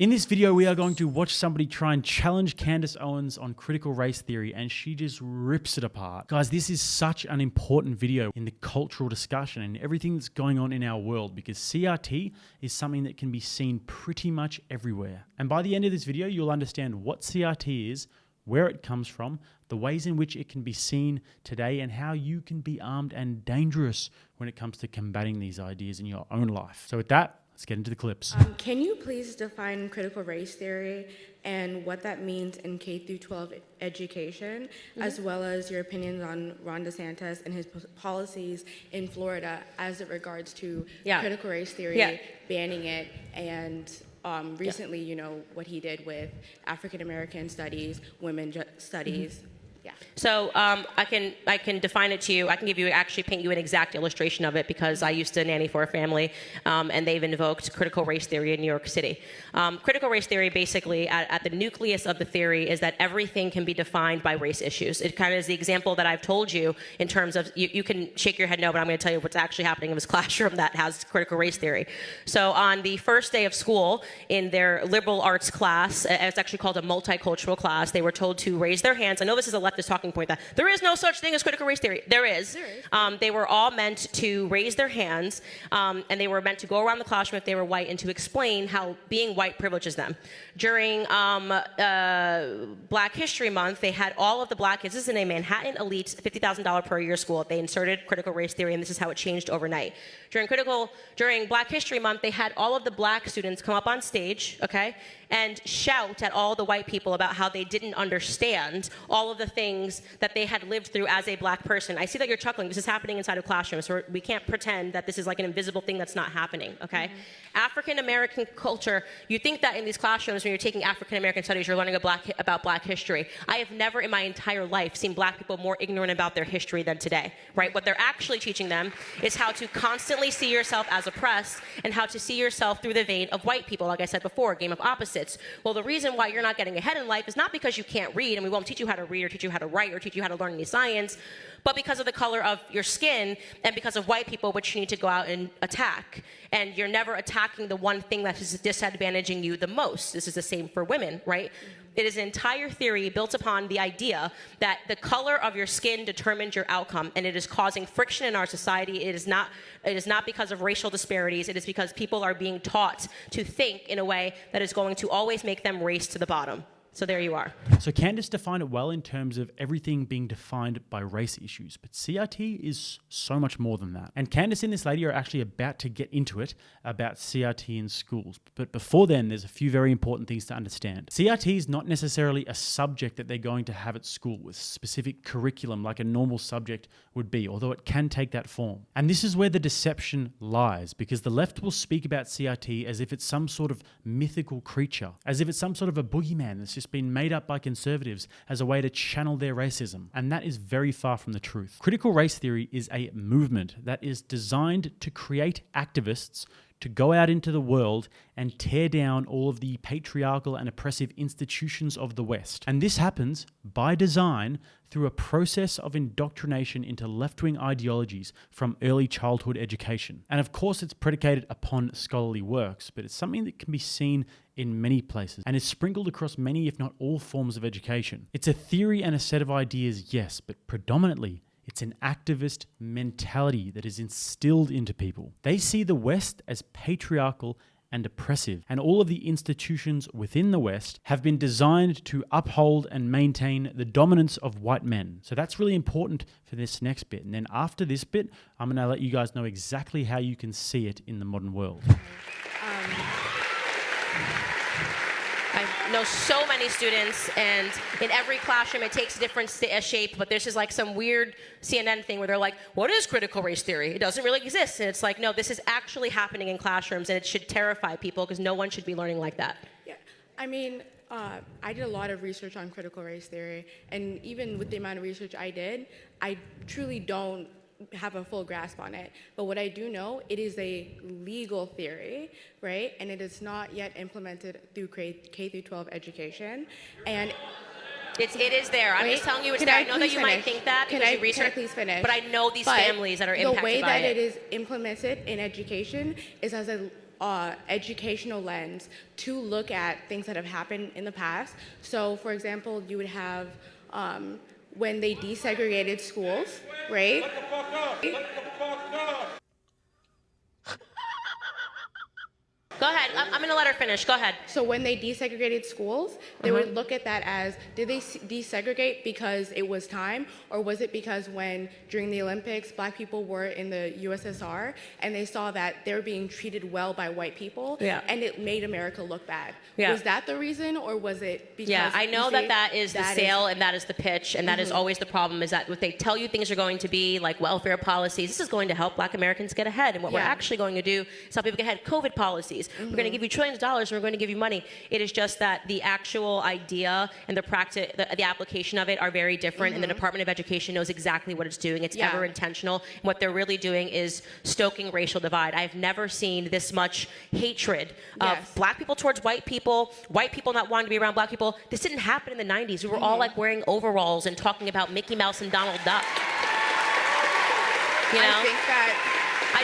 In this video, we are going to watch somebody try and challenge Candace Owens on critical race theory, and she just rips it apart. Guys, this is such an important video in the cultural discussion and everything that's going on in our world, because CRT is something that can be seen pretty much everywhere. And by the end of this video, you'll understand what CRT is, where it comes from, the ways in which it can be seen today, and how you can be armed and dangerous when it comes to combating these ideas in your own life. So with that, let's get into the clips. Can you please define critical race theory and what that means in K through 12 education, as well as your opinions on Ron DeSantis and his policies in Florida as it regards to critical race theory, banning it, and recently, you know, what he did with African American studies, women studies. So I can define it to you. I can actually paint you an exact illustration of it, because I used to nanny for a family, and they've invoked critical race theory in New York City. Critical race theory, basically, at the nucleus of the theory, is that everything can be defined by race issues. It kind of is the example that I've told you in terms of, you can shake your head no, but I'm going to tell you what's actually happening in this classroom that has critical race theory. So on the first day of school, in their liberal arts class, it's actually called a multicultural class, they were told to raise their hands. I know this is a leftist talking point, that there is no such thing as critical race theory. There is. They were all meant to raise their hands, and they were meant to go around the classroom if they were white and to explain how being white privileges them. During Black History Month, they had all of the black kids. This is in a Manhattan elite $50,000 per year school. They inserted critical race theory, and this is how it changed overnight. During Black History Month, they had all of the black students come up on stage, okay, and shout at all the white people about how they didn't understand all of the things that they had lived through as a black person. I see that you're chuckling. This is happening inside of classrooms, so we can't pretend that this is like an invisible thing that's not happening, okay? African American culture, you think that in these classrooms when you're taking African American studies, you're learning about black history. I have never in my entire life seen black people more ignorant about their history than today, right? What they're actually teaching them is how to constantly see yourself as oppressed and how to see yourself through the vein of white people. Like I said before, a game of opposites. Well, the reason why you're not getting ahead in life is not because you can't read, and we won't teach you how to read or teach you how to write or teach you how to learn any science, but because of the color of your skin and because of white people, which you need to go out and attack. And you're never attacking the one thing that is disadvantaging you the most. This is the same for women, right? It is an entire theory built upon the idea that the color of your skin determines your outcome, and it is causing friction in our society. It is not because of racial disparities. It is because people are being taught to think in a way that is going to always make them race to the bottom. So there you are. So Candace defined it well in terms of everything being defined by race issues, but CRT is so much more than that. And Candace and this lady are actually about to get into it about CRT in schools. But before then, there's a few very important things to understand. CRT is not necessarily a subject that they're going to have at school with specific curriculum like a normal subject would be, although it can take that form. And this is where the deception lies, because the left will speak about CRT as if it's some sort of mythical creature, as if it's some sort of a boogeyman that's just been made up by conservatives as a way to channel their racism. And that is very far from the truth. Critical race theory is a movement that is designed to create activists to go out into the world and tear down all of the patriarchal and oppressive institutions of the West. And this happens by design through a process of indoctrination into left-wing ideologies from early childhood education. And of course, it's predicated upon scholarly works, but it's something that can be seen in many places and is sprinkled across many, if not all, forms of education. It's a theory and a set of ideas, yes, but predominantly it's an activist mentality that is instilled into people. They see the West as patriarchal and oppressive, and all of the institutions within the West have been designed to uphold and maintain the dominance of white men. So that's really important for this next bit. And then after this bit, I'm going to let you guys know exactly how you can see it in the modern world. I know so many students, and in every classroom it takes a different shape, but there's just like some weird CNN thing where they're like, what is critical race theory? It doesn't really exist. And it's like, no, this is actually happening in classrooms, and it should terrify people because no one should be learning like that. Yeah, I mean, I did a lot of research on critical race theory, and even with the amount of research I did, I truly don't have a full grasp on it. But what I do know, it is a legal theory, right? And it is not yet implemented through K through 12 education. And it is there. I'm just telling you it's there. I know that you might think that because you research, please finish? But I know these families that are impacted by it. The way that it is implemented in education is as a educational lens to look at things that have happened in the past. So, for example, you would have when they desegregated schools, right? Shut the fuck up! Shut the fuck up! Go ahead. I'm going to let her finish. Go ahead. So when they desegregated schools, they would look at that as, did they desegregate because it was time, or was it because when, during the Olympics, black people were in the USSR, and they saw that they were being treated well by white people, and it made America look bad? Was that the reason, or was it because... Yeah, I know that is the sale, and that is the pitch, and that is always the problem, is that what they tell you things are going to be, like welfare policies, this is going to help black Americans get ahead, and what we're actually going to do is help people get ahead. COVID policies. We're going to give you trillions of dollars, and we're going to give you money. It is just that the actual idea and the practice, the application of it are very different, and the Department of Education knows exactly what it's doing. It's ever intentional. And what they're really doing is stoking racial divide. I've never seen this much hatred of black people towards white people not wanting to be around black people. This didn't happen in the 90s. We were all like wearing overalls and talking about Mickey Mouse and Donald Duck. You know? I think that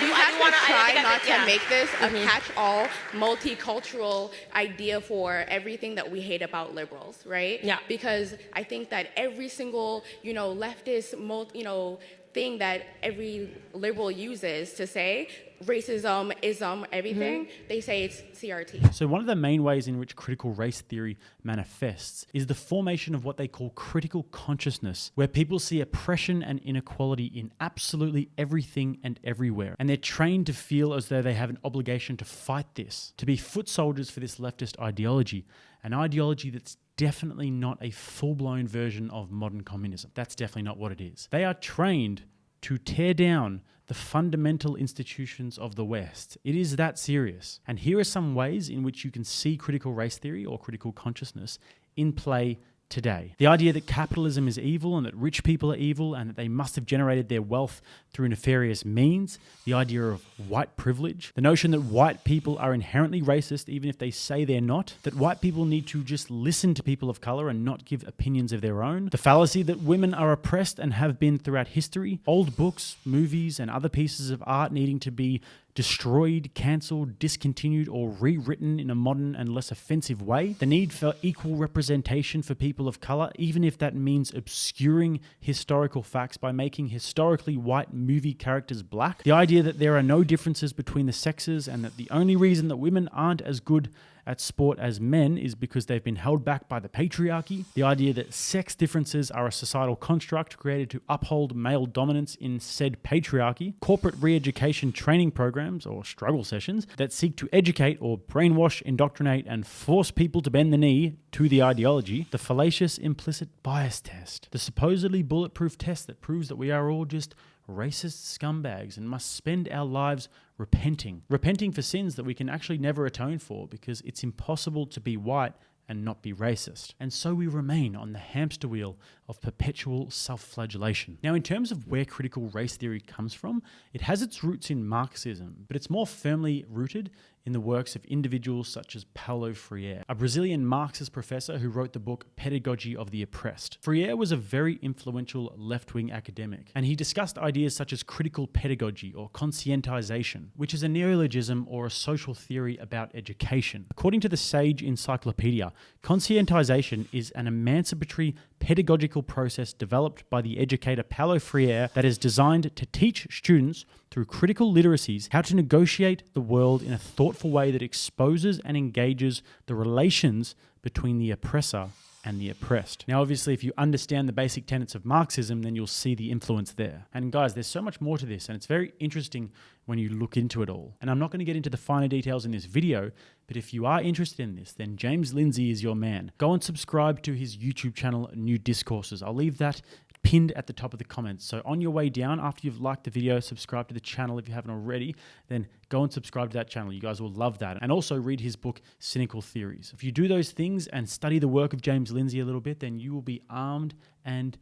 we have to try not to make this a catch-all, multicultural idea for everything that we hate about liberals, right? Yeah. Because I think that every single, leftist, thing that every liberal uses to say racism, ism, everything, they say it's CRT. So one of the main ways in which critical race theory manifests is the formation of what they call critical consciousness, where people see oppression and inequality in absolutely everything and everywhere. And they're trained to feel as though they have an obligation to fight this, to be foot soldiers for this leftist ideology, an ideology that's definitely not a full-blown version of modern communism. That's definitely not what it is. They are trained to tear down the fundamental institutions of the West. It is that serious. And here are some ways in which you can see critical race theory or critical consciousness in play today. The idea that capitalism is evil and that rich people are evil and that they must have generated their wealth through nefarious means. The idea of white privilege. The notion that white people are inherently racist even if they say they're not. That white people need to just listen to people of color and not give opinions of their own. The fallacy that women are oppressed and have been throughout history. Old books, movies, and other pieces of art needing to be destroyed, cancelled, discontinued, or rewritten in a modern and less offensive way. The need for equal representation for people of color, even if that means obscuring historical facts by making historically white movie characters black. The idea that there are no differences between the sexes and that the only reason that women aren't as good at sport as men is because they've been held back by the patriarchy. The idea that sex differences are a societal construct created to uphold male dominance in said patriarchy. Corporate re-education training programs or struggle sessions that seek to educate or brainwash, indoctrinate, and force people to bend the knee to the ideology. The fallacious implicit bias test. The supposedly bulletproof test that proves that we are all just racist scumbags and must spend our lives repenting for sins that we can actually never atone for because it's impossible to be white and not be racist. And so we remain on the hamster wheel of perpetual self-flagellation. Now, in terms of where critical race theory comes from, it has its roots in Marxism, but it's more firmly rooted in the works of individuals such as Paulo Freire, a Brazilian Marxist professor who wrote the book Pedagogy of the Oppressed. Freire was a very influential left-wing academic, and he discussed ideas such as critical pedagogy or conscientization, which is a neologism or a social theory about education. According to the Sage Encyclopedia, conscientization is an emancipatory pedagogical process developed by the educator Paulo Freire that is designed to teach students through critical literacies how to negotiate the world in a thoughtful way that exposes and engages the relations between the oppressor and the oppressed. Now, obviously, if you understand the basic tenets of Marxism, then you'll see the influence there. And guys, there's so much more to this, and it's very interesting when you look into it all. And I'm not going to get into the finer details in this video, but if you are interested in this, then James Lindsay is your man. Go and subscribe to his YouTube channel, New Discourses. I'll leave that pinned at the top of the comments. So on your way down, after you've liked the video, subscribe to the channel if you haven't already, then go and subscribe to that channel. You guys will love that. And also read his book, Cynical Theories. If you do those things and study the work of James Lindsay a little bit, then you will be armed and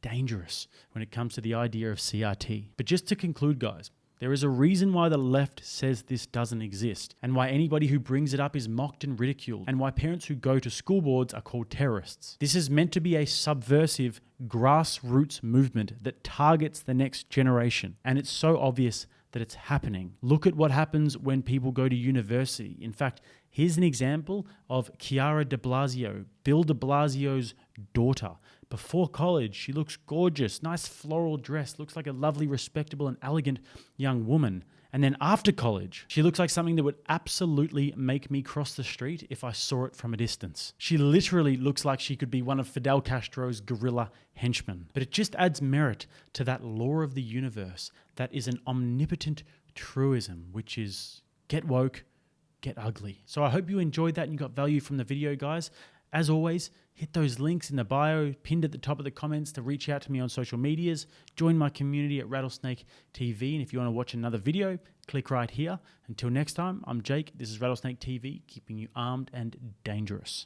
dangerous when it comes to the idea of CRT. But just to conclude, guys, there is a reason why the left says this doesn't exist, and why anybody who brings it up is mocked and ridiculed, and why parents who go to school boards are called terrorists. This is meant to be a subversive, grassroots movement that targets the next generation, and it's so obvious that it's happening. Look at what happens when people go to university. In fact, here's an example of Chiara de Blasio, Bill de Blasio's daughter. Before college, she looks gorgeous, nice floral dress, looks like a lovely, respectable and elegant young woman. And then after college, she looks like something that would absolutely make me cross the street if I saw it from a distance. She literally looks like she could be one of Fidel Castro's guerrilla henchmen. But it just adds merit to that law of the universe that is an omnipotent truism, which is get woke, get ugly. So I hope you enjoyed that and you got value from the video, guys. As always, hit those links in the bio, pinned at the top of the comments to reach out to me on social medias. Join my community at Rattlesnake TV. And if you want to watch another video, click right here. Until next time, I'm Jake. This is Rattlesnake TV, keeping you armed and dangerous.